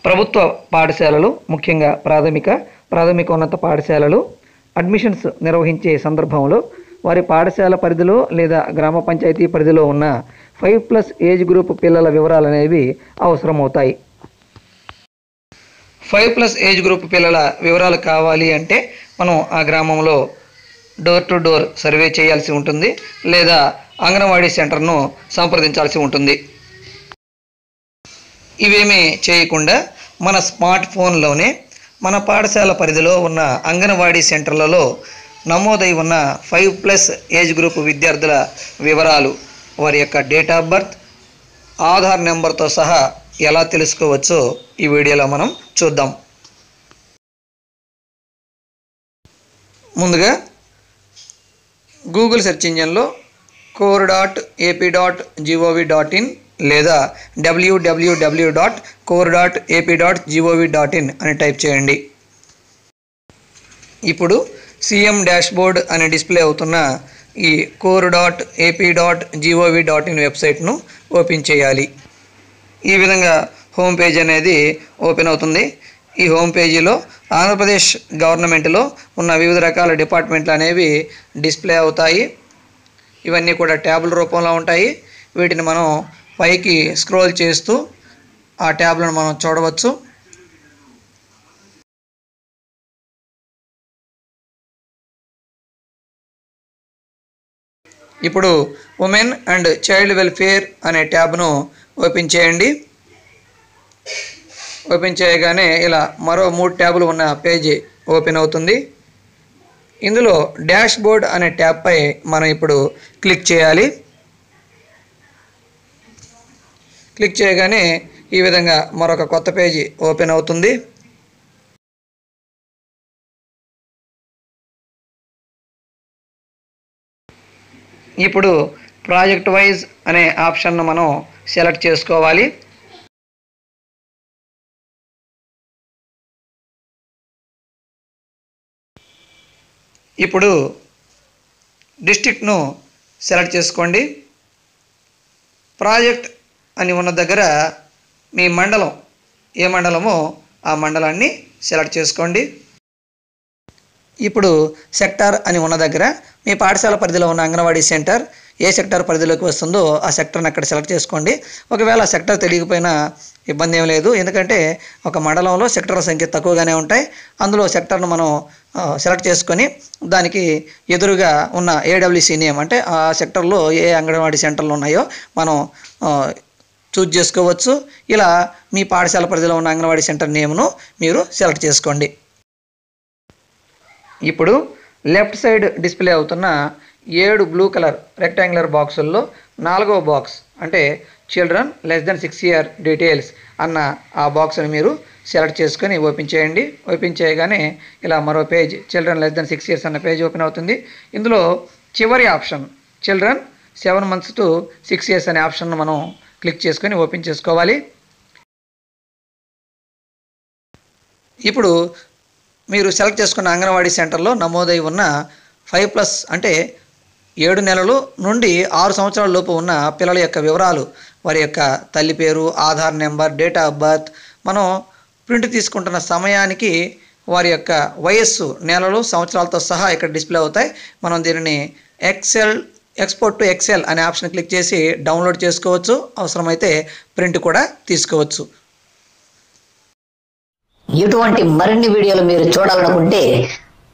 ప్రభుత్వ పాఠశాలలు, ముఖ్యంగా ప్రాథమికోన్నత పాఠశాలలు అడ్మిషన్స్ నిర్వహించే సందర్భంలో వారి పాఠశాల పరిధిలో లేదా గ్రామ పంచాయతీ పరిధిలో ఉన్న 5+ ఏజ్ గ్రూప్ పిల్లల వివరాలు అనేవి అవసరమవుతాయి. 5+ ఏజ్ గ్రూప్ పిల్లల వివరాలు కావాలి అంటే మనం ఆ గ్రామంలో డోర్ టు డోర్ సర్వే చేయాల్సి ఉంటుంది, లేదా అంగన్వాడీ సెంటర్ను సంప్రదించాల్సి ఉంటుంది. ఇవేమీ చేయకుండా మన స్మార్ట్ ఫోన్లోనే మన పాఠశాల పరిధిలో ఉన్న అంగన్వాడీ సెంటర్లలో నమోదై ఉన్న 5+ ఏజ్ గ్రూప్ విద్యార్థుల వివరాలు, వారి యొక్క డేట్ ఆఫ్ బర్త్, ఆధార్ నెంబర్తో సహా ఎలా తెలుసుకోవచ్చో ఈ వీడియోలో మనం చూద్దాం. ముందుగా గూగుల్ సెర్చ్ ఇంజిన్లో core.ap.gov.in లేదా www.core.ap.gov.in అని టైప్ చేయండి. ఇప్పుడు సీఎం డాష్బోర్డ్ అని డిస్ప్లే అవుతున్న ఈ core.ap.gov.in వెబ్సైట్ను ఓపెన్ చేయాలి. ఈ విధంగా హోమ్ పేజ్ అనేది ఓపెన్ అవుతుంది. ఈ హోమ్ పేజీలో ఆంధ్రప్రదేశ్ గవర్నమెంట్లో ఉన్న వివిధ రకాల డిపార్ట్మెంట్లు అనేవి డిస్ప్లే అవుతాయి. ఇవన్నీ కూడా ట్యాబుల రూపంలో ఉంటాయి. వీటిని మనం పైకి స్క్రోల్ చేస్తూ ఆ ట్యాబ్లను మనం చూడవచ్చు. ఇప్పుడు ఉమెన్ అండ్ చైల్డ్ వెల్ఫేర్ అనే ట్యాబ్ను ఓపెన్ చేయండి. ఓపెన్ చేయగానే ఇలా మరో 3 ట్యాబులు ఉన్న పేజీ ఓపెన్ అవుతుంది. ఇందులో డాష్ బోర్డ్ అనే ట్యాబ్పై మనం ఇప్పుడు క్లిక్ చేయాలి. క్లిక్ చేయగానే ఈ విధంగా మరొక కొత్త పేజీ ఓపెన్ అవుతుంది. ఇప్పుడు ప్రాజెక్ట్ వైజ్ అనే ఆప్షన్ను మనం సెలెక్ట్ చేసుకోవాలి. ఇప్పుడు డిస్ట్రిక్ట్ను సెలెక్ట్ చేసుకోండి. ప్రాజెక్ట్ అని ఉన్న దగ్గర మీ మండలం ఏ మండలమో ఆ మండలాన్ని సెలెక్ట్ చేసుకోండి. ఇప్పుడు సెక్టార్ అని ఉన్న దగ్గర మీ పాఠశాల పరిధిలో ఉన్న అంగన్వాడీ సెంటర్ ఏ సెక్టార్ పరిధిలోకి వస్తుందో ఆ సెక్టర్ని అక్కడ సెలెక్ట్ చేసుకోండి. ఒకవేళ సెక్టర్ తెలియకపోయినా ఇబ్బంది ఏం లేదు, ఎందుకంటే ఒక మండలంలో సెక్టర్ల సంఖ్య తక్కువగానే ఉంటాయి. అందులో సెక్టర్ను మనం సెలెక్ట్ చేసుకొని దానికి ఎదురుగా ఉన్న ఏడబ్ల్యూసీ నేమ్ అంటే ఆ సెక్టర్లో ఏ అంగన్వాడీ సెంటర్లు ఉన్నాయో మనం చూజ్ చేసుకోవచ్చు. ఇలా మీ పాఠశాల పరిధిలో ఉన్న అంగన్వాడీ సెంటర్ నేమ్ను మీరు సెలెక్ట్ చేసుకోండి. ఇప్పుడు లెఫ్ట్ సైడ్ డిస్ప్లే అవుతున్న 7 బ్లూ కలర్ రెక్టాంగులర్ బాక్సుల్లో 4వ బాక్స్ అంటే children less than 6 year details అన్న ఆ బాక్స్ని మీరు సెలెక్ట్ చేసుకొని ఓపెన్ చేయండి. ఓపెన్ చేయగానే ఇలా మరో page children less than 6 years అన్న పేజ్ ఓపెన్ అవుతుంది. ఇందులో చివరి option children 7 months to 6 years అనే ఆప్షన్ను మనం క్లిక్ చేసుకొని ఓపెన్ చేసుకోవాలి. ఇప్పుడు మీరు సెలెక్ట్ చేసుకున్న అంగన్వాడీ సెంటర్లో నమోదై ఉన్న 5+ అంటే 7 నెలలు నుండి 6 సంవత్సరాల లోపు ఉన్న పిల్లల యొక్క వివరాలు, వారి యొక్క తల్లి పేరు, Aadhaar number, date of birth, మనం ప్రింట్ తీసుకుంటున్న సమయానికి వారి యొక్క వయస్సు, నెలలు, సంవత్సరాలతో సహా ఇక్కడ డిస్ప్లే అవుతాయి. మనం దీనిని ఎక్స్పోర్ట్ టు ఎక్సెల్ అనే ఆప్షన్ క్లిక్ చేసి డౌన్లోడ్ చేసుకోవచ్చు. అవసరమైతే ప్రింట్ కూడా తీసుకోవచ్చు. ఇటువంటి మరిన్ని వీడియోలు మీరు చూడాలనుకుంటే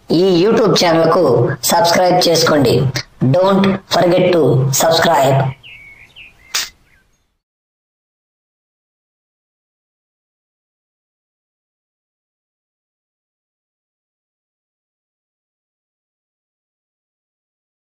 ఈ యూట్యూబ్ ఛానల్కు సబ్స్క్రైబ్ చేసుకోండి. Don't forget to subscribe.